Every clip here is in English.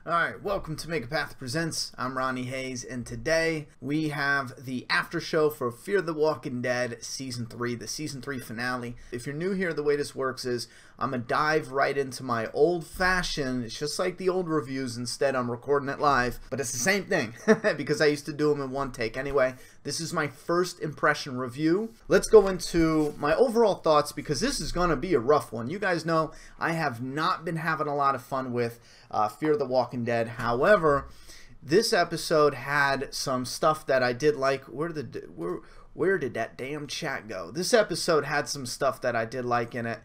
Alright, welcome to Make a Path Presents. I'm Ronnie Hayes, and today we have the after show for Fear the Walking Dead Season 3, the Season 3 finale. If you're new here, the way this works is I'm going to dive right into my old-fashioned, it's just like the old reviews, instead I'm recording it live, but it's the same thing, because I used to do them in one take. Anyway, this is my first impression review. Let's go into my overall thoughts, because this is going to be a rough one. You guys know I have not been having a lot of fun with Fear the Walking Dead. However, this episode had some stuff that I did like. Where did that damn chat go? This episode had some stuff that I did like in it.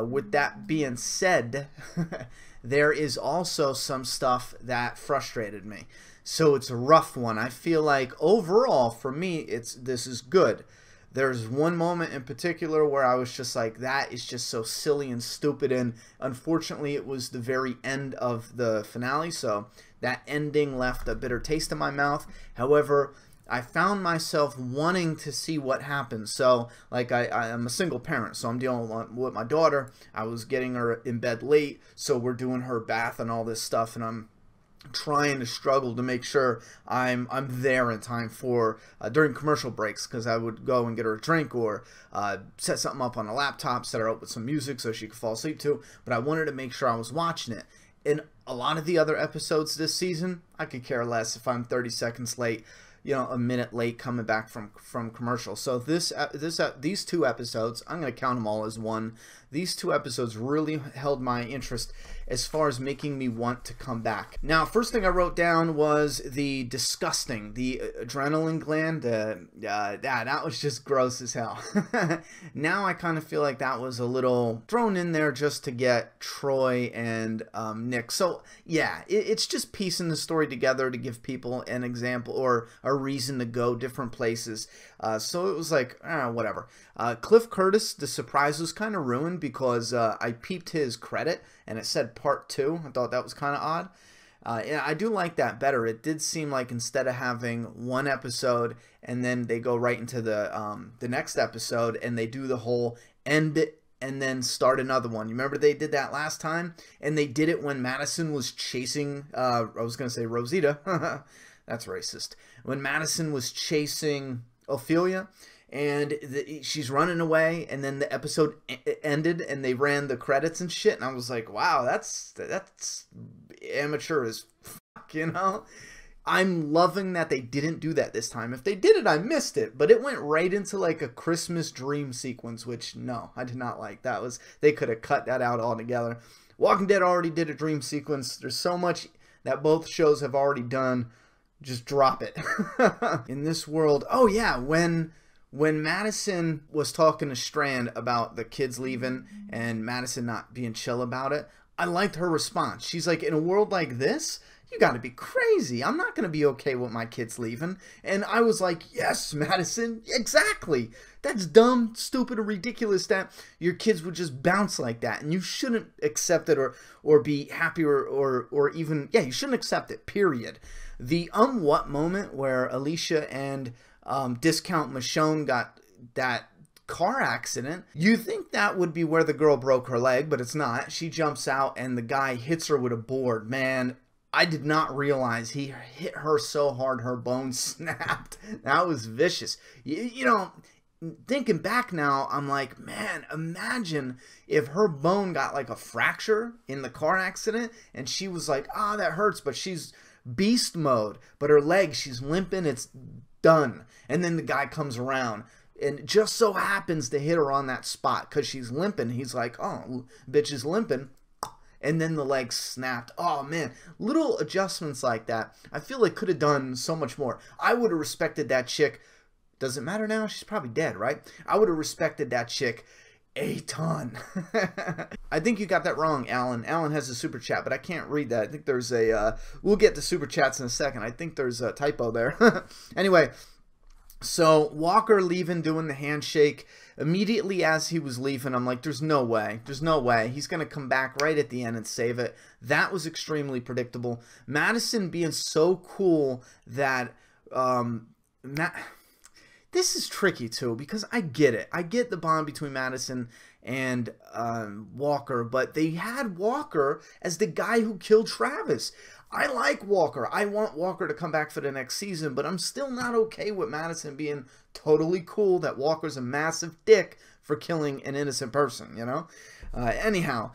With that being said, there is also some stuff that frustrated me. So it's a rough one. I feel like overall for me this is good. There's one moment in particular where I was just like, that is just so silly and stupid, and unfortunately it was the very end of the finale, so that ending left a bitter taste in my mouth. However, I found myself wanting to see what happens. So, like, I'm a single parent, so I'm dealing with my daughter. I was getting her in bed late, so we're doing her bath and all this stuff, and I'm trying to struggle to make sure I'm there in time for during commercial breaks, because I would go and get her a drink or set something up on a laptop, set her up with some music so she could fall asleep too. But I wanted to make sure I was watching it. In a lot of the other episodes this season, I could care less if I'm 30 seconds late, you know, a minute late coming back from commercial. So these two episodes, I'm going to count them all as one. These two episodes really held my interest as far as making me want to come back. Now, first thing I wrote down was the disgusting, the adrenaline gland. That was just gross as hell. Now I kind of feel like that was a little thrown in there just to get Troy and Nick. So yeah, it's just piecing the story together to give people an example or a reason to go different places. So it was like, whatever. Cliff Curtis, the surprise was kind of ruined because I peeped his credit and it said part 2. I thought that was kind of odd. Yeah, I do like that better. It did seem like instead of having one episode and then they go right into the next episode and they do the whole end it and then start another one. You remember they did that last time? And they did it when Madison was chasing, I was going to say Rosita. That's racist. When Madison was chasing Ophelia, and she's running away, and then the episode ended, and they ran the credits and shit, and I was like, wow, that's amateur as fuck, you know? I'm loving that they didn't do that this time. If they did it, I missed it, but it went right into like a Christmas dream sequence, which, no, I did not like. They could have cut that out altogether. Walking Dead already did a dream sequence. There's so much that both shows have already done. Just drop it. In this world, oh yeah, when Madison was talking to Strand about the kids leaving and Madison not being chill about it, I liked her response. She's like, in a world like this, you gotta be crazy. I'm not gonna be okay with my kids leaving. And I was like, yes, Madison, exactly. That's dumb, stupid, or ridiculous that your kids would just bounce like that. And you shouldn't accept it or be happy or even, yeah, you shouldn't accept it, period. The what moment where Alicia and Discount Michonne got that car accident, you think that would be where the girl broke her leg, but it's not. She jumps out and the guy hits her with a board. Man, I did not realize he hit her so hard her bones snapped. That was vicious. You know, thinking back now, I'm like, man, imagine if her bone got like a fracture in the car accident and she was like, ah, that hurts, but she's beast mode, but her leg, she's limping, it's done. And then the guy comes around and just so happens to hit her on that spot because she's limping. He's like, oh, bitch is limping. And then the leg snapped. Oh man, little adjustments like that I feel like could have done so much more. I would have respected that chick. Does it matter now? She's probably dead, right? I would have respected that chick a ton. I think you got that wrong, Alan. Alan has a super chat, but I can't read that. I think there's a we'll get to super chats in a second. I think there's a typo there. Anyway, so Walker leaving, doing the handshake. Immediately as he was leaving, I'm like, there's no way. There's no way. He's going to come back right at the end and save it. That was extremely predictable. Madison being so cool that this is tricky too, because I get it. I get the bond between Madison and Walker, but they had Walker as the guy who killed Travis. I like Walker. I want Walker to come back for the next season, but I'm still not okay with Madison being totally cool that Walker's a massive dick for killing an innocent person, you know? Anyhow,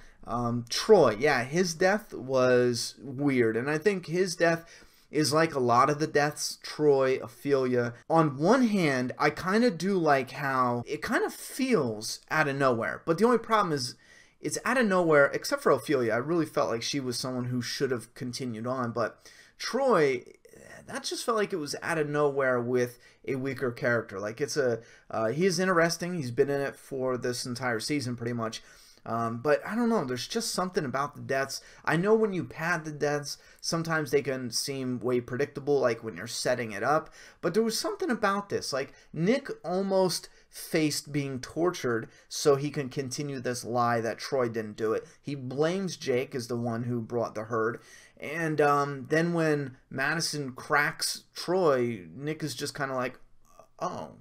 Troy, yeah, his death was weird, and I think his death is like a lot of the deaths, Troy, Ophelia. On one hand, I kind of do like how it kind of feels out of nowhere, but the only problem is it's out of nowhere, except for Ophelia. I really felt like she was someone who should have continued on, but Troy, that just felt like it was out of nowhere with a weaker character. Like, it's he is interesting. He's been in it for this entire season pretty much. But I don't know, there's just something about the deaths. I know when you pad the deaths, sometimes they can seem way predictable, like when you're setting it up. But there was something about this. Like, Nick almost faced being tortured so he can continue this lie that Troy didn't do it. He blames Jake as the one who brought the herd. And then when Madison cracks Troy, Nick is just kind of like, oh,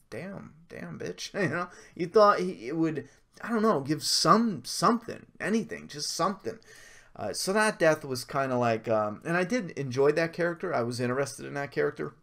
damn, bitch. You know, you thought it would, I don't know, give something, anything, just something. So that death was kind of like, and I did enjoy that character. I was interested in that character.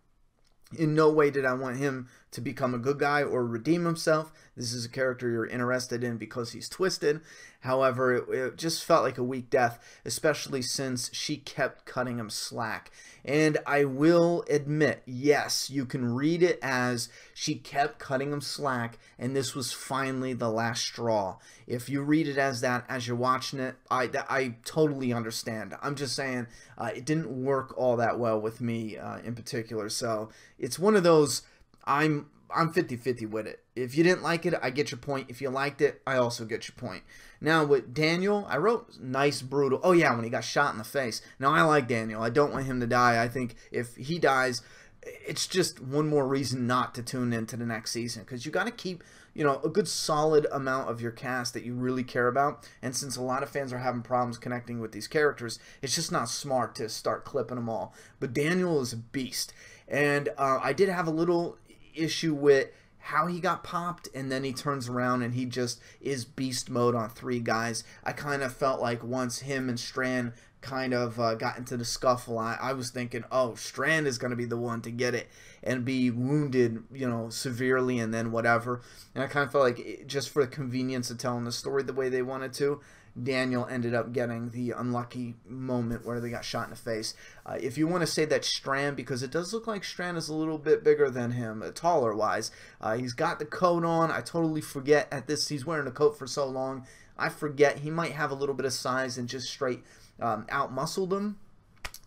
In no way did I want him to become a good guy or redeem himself. This is a character you're interested in because he's twisted. However, it just felt like a weak death, especially since she kept cutting him slack. And I will admit, yes, you can read it as she kept cutting him slack, and this was finally the last straw. If you read it as that, as you're watching it, I totally understand. I'm just saying it didn't work all that well with me in particular. So it's one of those, I'm 50-50 with it. If you didn't like it, I get your point. If you liked it, I also get your point. Now, with Daniel, I wrote nice, brutal. Oh, yeah, when he got shot in the face. Now, I like Daniel. I don't want him to die. I think if he dies, it's just one more reason not to tune into the next season. Because you got to keep, you know, a good solid amount of your cast that you really care about. And since a lot of fans are having problems connecting with these characters, it's just not smart to start clipping them all. But Daniel is a beast. And I did have a little issue with how he got popped, and then he turns around and he just is beast mode on 3 guys. I kind of felt like once him and Strand kind of got into the scuffle, I was thinking, oh, Strand is going to be the one to get it and be wounded, you know, severely, and then whatever. And I kind of felt like just for the convenience of telling the story the way they wanted to, Daniel ended up getting the unlucky moment where they got shot in the face. If you want to say that Strand, because it does look like Strand is a little bit bigger than him, taller-wise. He's got the coat on. I totally forget at this. He's wearing the coat for so long. I forget. He might have a little bit of size and just straight out-muscled him.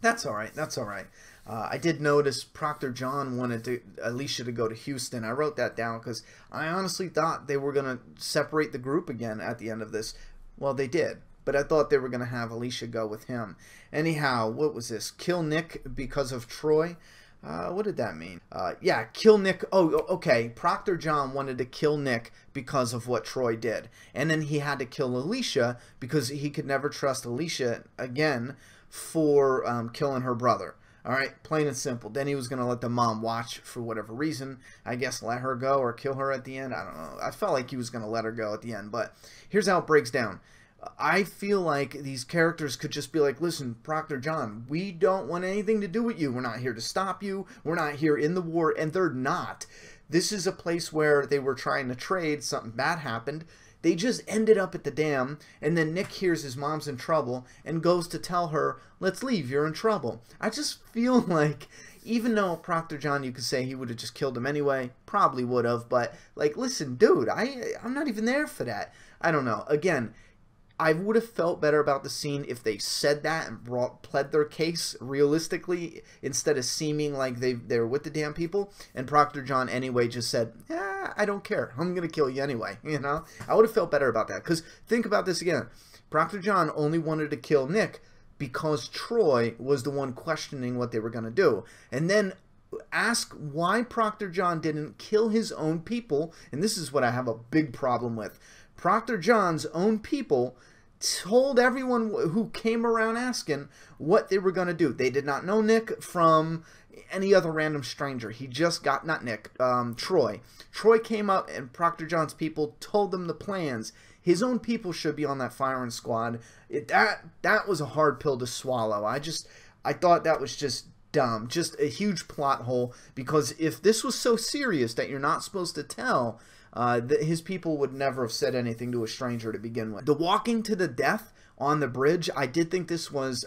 That's all right. That's all right. I did notice Proctor John wanted Alicia to go to Houston. I wrote that down because I honestly thought they were going to separate the group again at the end of this. Well, they did, but I thought they were going to have Alicia go with him. Anyhow, what was this? Kill Nick because of Troy? What did that mean? Yeah, kill Nick. Oh, okay. Proctor John wanted to kill Nick because of what Troy did. And then he had to kill Alicia because he could never trust Alicia again for killing her brother. All right, plain and simple. Then he was going to let the mom watch for whatever reason. I guess let her go or kill her at the end. I don't know. I felt like he was going to let her go at the end. But here's how it breaks down. I feel like these characters could just be like, listen, Proctor John, we don't want anything to do with you. We're not here to stop you. We're not here in the war. And they're not. This is a place where they were trying to trade. Something bad happened. They just ended up at the dam, and then Nick hears his mom's in trouble and goes to tell her, let's leave, you're in trouble. I just feel like, even though Proctor John, you could say he would have just killed him anyway, probably would have, but, like, listen, dude, I'm not even there for that. I don't know. Again, I would have felt better about the scene if they said that and pled their case realistically instead of seeming like they're with the damn people. And Proctor John anyway just said, yeah, I don't care. I'm going to kill you anyway, you know? I would have felt better about that. Because think about this again. Proctor John only wanted to kill Nick because Troy was the one questioning what they were going to do. And then ask why Proctor John didn't kill his own people. And this is what I have a big problem with. Proctor John's own people told everyone who came around asking what they were going to do. They did not know Nick from any other random stranger. He just got, not Nick, Troy. Troy came up and Proctor John's people told them the plans. His own people should be on that firing squad. That was a hard pill to swallow. I thought that was just dumb, just a huge plot hole, because if this was so serious that you're not supposed to tell, his people would never have said anything to a stranger to begin with. The walking to the death on the bridge, I did think this was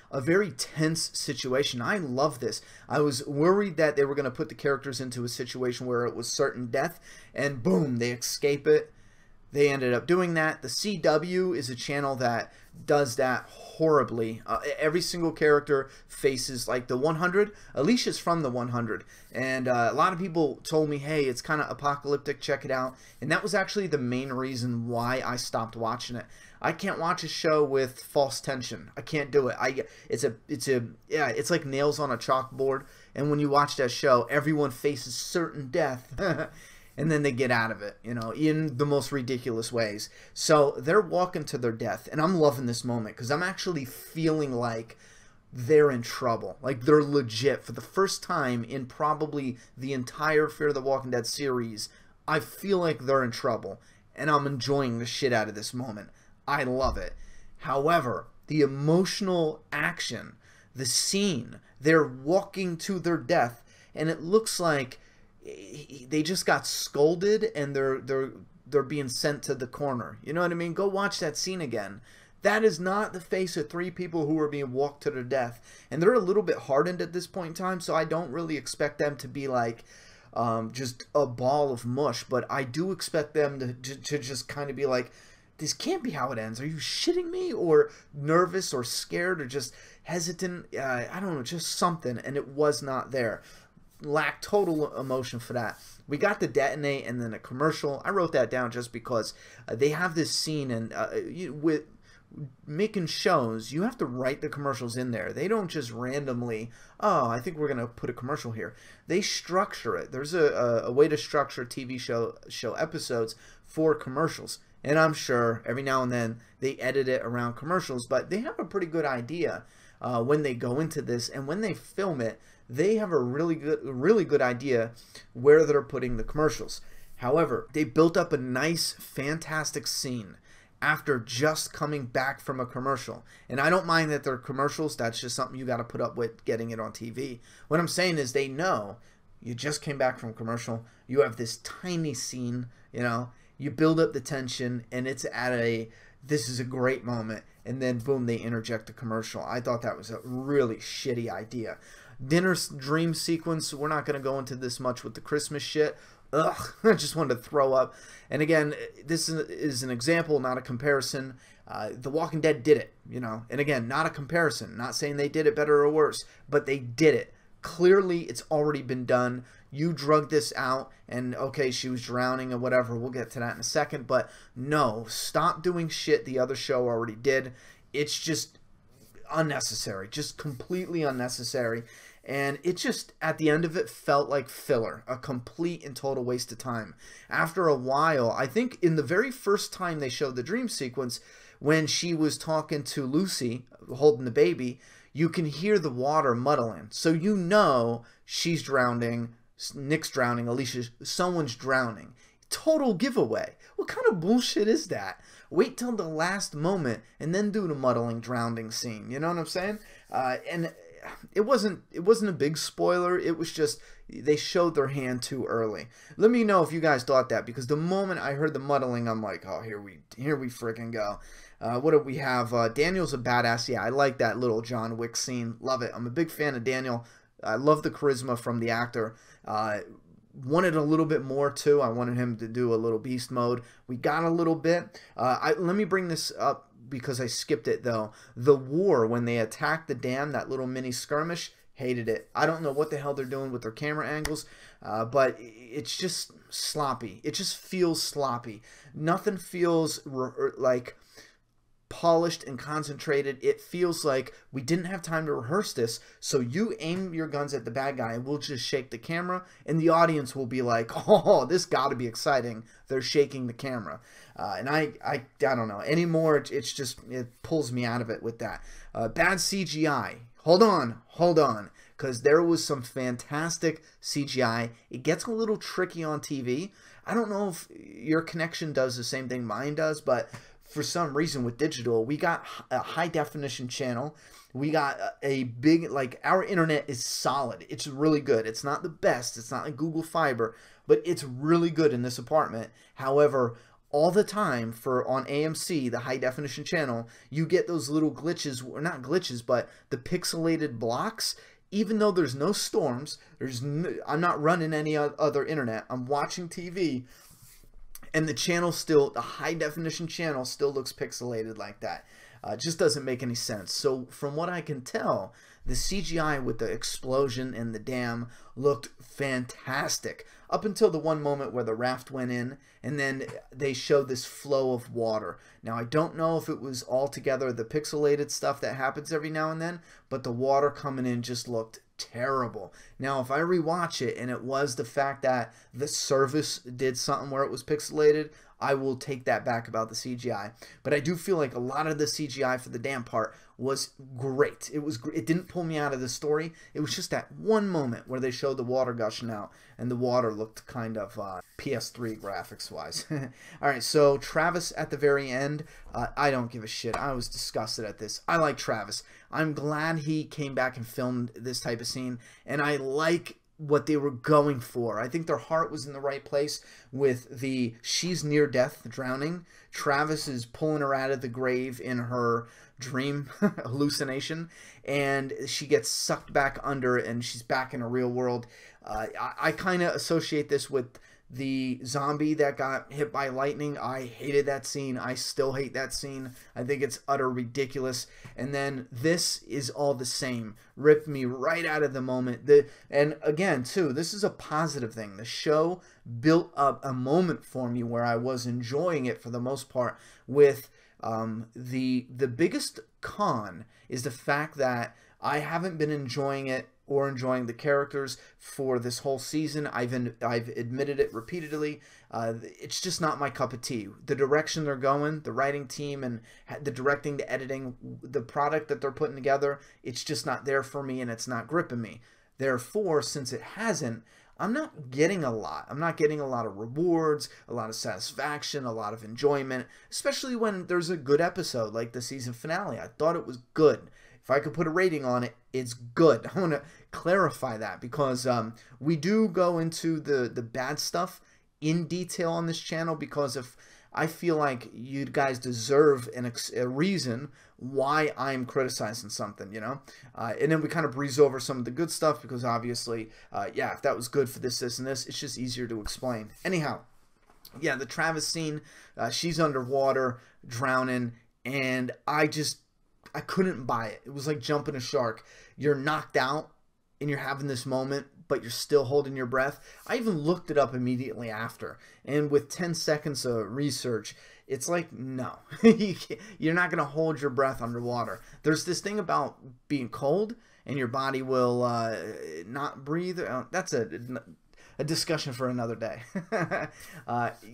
a very tense situation. I love this. I was worried that they were going to put the characters into a situation where it was certain death, and boom, they escape it. They ended up doing that. The CW is a channel that does that horribly. Every single character faces, like, the 100. Alicia's from the 100. And a lot of people told me, hey, it's kind of apocalyptic, check it out. And that was actually the main reason why I stopped watching it. I can't watch a show with false tension. I can't do it. It's like nails on a chalkboard. And when you watch that show, everyone faces certain death. And then they get out of it, you know, in the most ridiculous ways. So they're walking to their death. And I'm loving this moment because I'm actually feeling like they're in trouble. Like, they're legit. For the first time in probably the entire Fear the Walking Dead series, I feel like they're in trouble. And I'm enjoying the shit out of this moment. I love it. However, the emotional action, the scene, they're walking to their death, and it looks like they just got scolded and they're being sent to the corner. You know what I mean? Go watch that scene again. That is not the face of 3 people who are being walked to their death. And they're a little bit hardened at this point in time, so I don't really expect them to be like just a ball of mush. But I do expect them to just kind of be like, this can't be how it ends. Are you shitting me? Or nervous or scared or just hesitant. I don't know, just something. And it was not there. Lacked total emotion for that. We got the detonate and then a commercial. I wrote that down just because they have this scene, and with making shows, you have to write the commercials in there. They don't just randomly, oh, I think we're going to put a commercial here. They structure it. There's a way to structure TV show episodes for commercials. And I'm sure every now and then they edit it around commercials, but they have a pretty good idea when they go into this, and when they film it, they have a really good idea where they're putting the commercials. However, they built up a nice, fantastic scene after just coming back from a commercial. And I don't mind that they're commercials. That's just something you got to put up with getting it on TV. What I'm saying is they know you just came back from commercial. You have this tiny scene, you know. You build up the tension, and it's at this is a great moment. And then, boom, they interject a commercial. I thought that was a really shitty idea. Dinner's dream sequence, we're not going to go into this much with the Christmas shit. Ugh, I just wanted to throw up. And again, this is an example, not a comparison. The Walking Dead did it, you know. And again, not a comparison. Not saying they did it better or worse, but they did it. Clearly, it's already been done. You drug this out, and okay, she was drowning or whatever. We'll get to that in a second. But no, stop doing shit the other show already did. It's just unnecessary. Just completely unnecessary. And it just, at the end of it, felt like filler. A complete and total waste of time. After a while, I think in the very first time they showed the dream sequence, when she was talking to Lucy, holding the baby, you can hear the water muddling. So you know she's drowning, Nick's drowning, Alicia, someone's drowning. Total giveaway. What kind of bullshit is that? Wait till the last moment and then do the muddling, drowning scene. You know what I'm saying? And it wasn't a big spoiler. It was just they showed their hand too early. Let me know if you guys thought that, because the moment I heard the muddling, I'm like, oh, here we freaking go. What do we have? Daniel's a badass. Yeah, I like that little John Wick scene. Love it. I'm a big fan of Daniel. I love the charisma from the actor. Wanted a little bit more too. I wanted him to do a little beast mode. We got a little bit. Let me bring this up because I skipped it though. The war, when they attacked the dam, that little mini skirmish, hated it. I don't know what the hell they're doing with their camera angles, but it's just sloppy. It just feels sloppy. Nothing feels like polished and concentrated. It feels like we didn't have time to rehearse this, so you aim your guns at the bad guy and we'll just shake the camera, and the audience will be like, oh, this got to be exciting. They're shaking the camera. And I don't know anymore. It's just, it pulls me out of it with that. Bad CGI. Hold on, because there was some fantastic CGI. It gets a little tricky on TV. I don't know if your connection does the same thing mine does, but for some reason with digital, we got a high definition channel. We got a big, like, our internet is solid. It's really good. It's not the best. It's not like Google Fiber, but it's really good in this apartment. However, all the time on AMC, the high definition channel, you get those little glitches, or not glitches, but the pixelated blocks. Even though there's no storms, I'm not running any other internet. I'm watching TV, and the channel still, the high definition channel still looks pixelated like that. It just doesn't make any sense. So from what I can tell, the CGI with the explosion and the dam looked fantastic. Up until the one moment where the raft went in, and then they showed this flow of water. Now, I don't know if it was altogether the pixelated stuff that happens every now and then, but the water coming in just looked terrible. Now, if I rewatch it and it was the fact that the service did something where it was pixelated, I will take that back about the CGI. But I do feel like a lot of the CGI for the dam part was great. It didn't pull me out of the story. It was just that one moment where they showed the water gushing out, and the water looked kind of PS3 graphics wise. All right, so Travis at the very end, I don't give a shit. I was disgusted at this. I like Travis. I'm glad he came back and filmed this type of scene, and I like what they were going for. I think their heart was in the right place with the she's near death drowning. Travis is pulling her out of the grave in her dream hallucination, and she gets sucked back under, and she's back in a real world. I kind of associate this with the zombie that got hit by lightning. I hated that scene. I still hate that scene. I think it's utter ridiculous. And then this is all the same. Ripped me right out of the moment. And again, too, this is a positive thing. The show built up a moment for me where I was enjoying it for the most part. With the biggest con is the fact that I haven't been enjoying it or enjoying the characters for this whole season. I've admitted it repeatedly. It's just not my cup of tea. The direction they're going, the writing team, and the directing, the editing, the product that they're putting together, it's just not there for me, and it's not gripping me. Therefore, since it hasn't, I'm not getting a lot. I'm not getting a lot of rewards, a lot of satisfaction, a lot of enjoyment, especially when there's a good episode like the season finale. I thought it was good. If I could put a rating on it, it's good. I want to clarify that because we do go into the bad stuff in detail on this channel, because if I feel like you guys deserve a reason why I'm criticizing something, you know? And then we kind of breeze over some of the good stuff because obviously, yeah, if that was good for this, and this, it's just easier to explain. Anyhow, yeah, the Travis scene, she's underwater, drowning, and I couldn't buy it. It was like jumping a shark. You're knocked out and you're having this moment, but you're still holding your breath. I even looked it up immediately after, and with 10 seconds of research, it's like, no, you're not going to hold your breath underwater. There's this thing about being cold and your body will not breathe. That's a discussion for another day.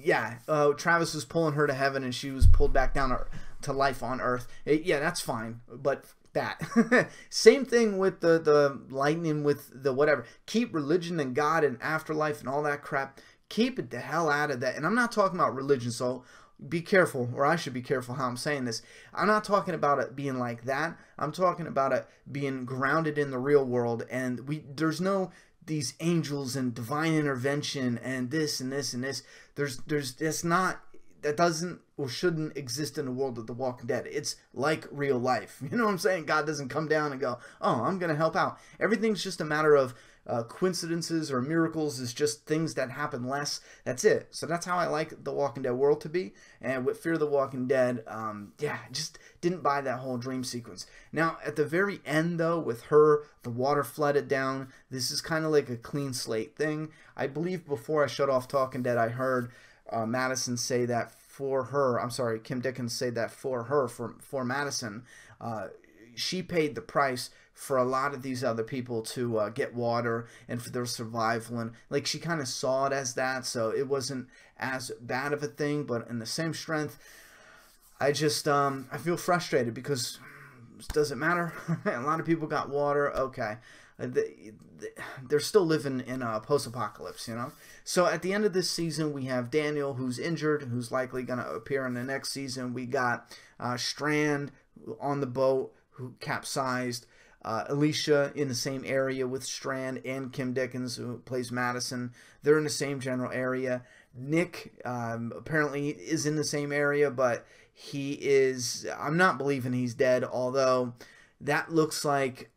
Yeah, Travis was pulling her to heaven and she was pulled back down to life on Earth. Yeah, that's fine, but that. Same thing with the lightning, with the whatever. Keep religion and God and afterlife and all that crap. Keep it the hell out of that. And I'm not talking about religion, so be careful, or I should be careful how I'm saying this. I'm not talking about it being like that. I'm talking about it being grounded in the real world, and there's no these angels and divine intervention and this and this and this. It's not, that doesn't or shouldn't exist in the world of The Walking Dead. It's like real life. You know what I'm saying? God doesn't come down and go, oh, I'm going to help out. Everything's just a matter of coincidences or miracles. Is just things that happen less. That's it. So that's how I like The Walking Dead world to be. And with Fear the Walking Dead, yeah, just didn't buy that whole dream sequence. Now, at the very end, though, with her, the water flooded down, this is kind of like a clean slate thing. I believe before I shut off Talking Dead, I heard Madison say that for her, I'm sorry, Kim Dickens say that for her, for Madison, she paid the price for a lot of these other people to get water and for their survival, and like she kind of saw it as that, so it wasn't as bad of a thing. But in the same strength, I just I feel frustrated because does it matter? A lot of people got water. Okay, they're still living in a post-apocalypse, you know. So at the end of this season, we have Daniel, who's injured, who's likely going to appear in the next season. We got Strand on the boat, who capsized. Alicia in the same area with Strand, and Kim Dickens, who plays Madison. They're in the same general area. Nick apparently is in the same area, but I'm not believing he's dead, although that looks like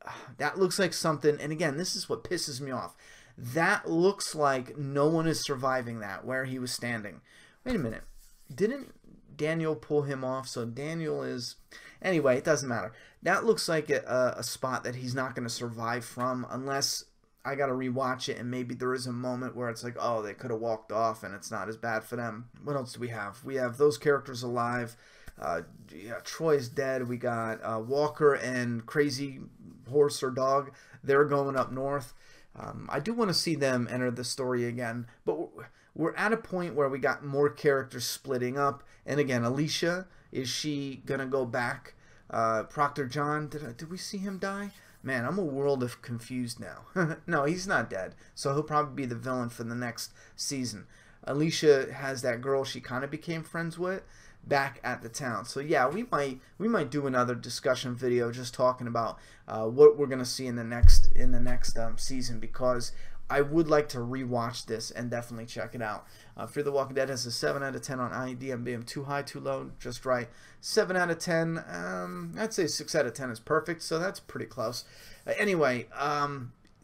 something. And again, this is what pisses me off. That looks like no one is surviving that, where he was standing. Wait a minute. Didn't Daniel pull him off? So Daniel is... Anyway, it doesn't matter. That looks like a spot that he's not going to survive from, unless I got to rewatch it and maybe there is a moment where it's like, oh, they could have walked off and it's not as bad for them. What else do we have? We have those characters alive. Yeah, Troy's dead. We got Walker and Crazy Horse or Dog. They're going up north. I do want to see them enter the story again, but we're at a point where we got more characters splitting up. And again, Alicia, is she gonna go back? Proctor John, did we see him die? Man, I'm a world of confused now. No, he's not dead, so he'll probably be the villain for the next season. Alicia has that girl she kind of became friends with back at the town. So yeah, we might do another discussion video just talking about what we're gonna see in the next season, because I would like to rewatch this and definitely check it out. Fear the Walking Dead has a 7 out of 10 on IMDb. Too high, too low, just right. 7 out of 10. I'd say 6 out of 10 is perfect, so that's pretty close. Anyway,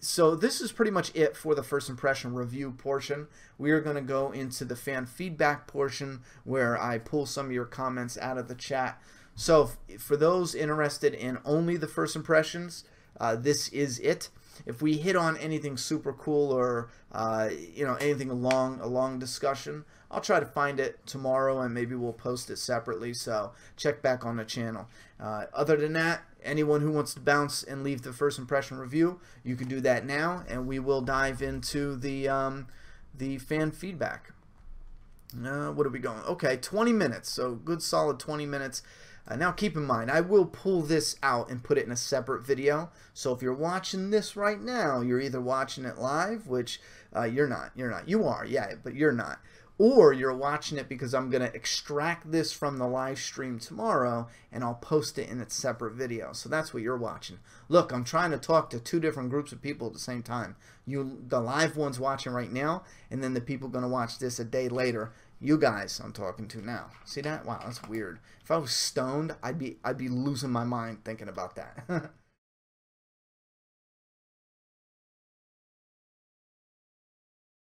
so this is pretty much it for the first impression review portion. We are going to go into the fan feedback portion, where I pull some of your comments out of the chat. So for those interested in only the first impressions, this is it. If we hit on anything super cool or you know, anything along a long discussion, I'll try to find it tomorrow and maybe we'll post it separately, so check back on the channel. Other than that, anyone who wants to bounce and leave the first impression review, you can do that now, and we will dive into the fan feedback. What are we going? Okay, 20 minutes, so good solid 20 minutes. Now keep in mind, I will pull this out and put it in a separate video. So if you're watching this right now, you're either watching it live, which you're not. You are, yeah, but you're not. Or you're watching it because I'm going to extract this from the live stream tomorrow and I'll post it in its separate video. So that's what you're watching. Look, I'm trying to talk to 2 different groups of people at the same time. The live ones watching right now, and then the people going to watch this a day later. You guys I'm talking to now. See that? Wow, that's weird. If I was stoned, I'd be losing my mind thinking about that.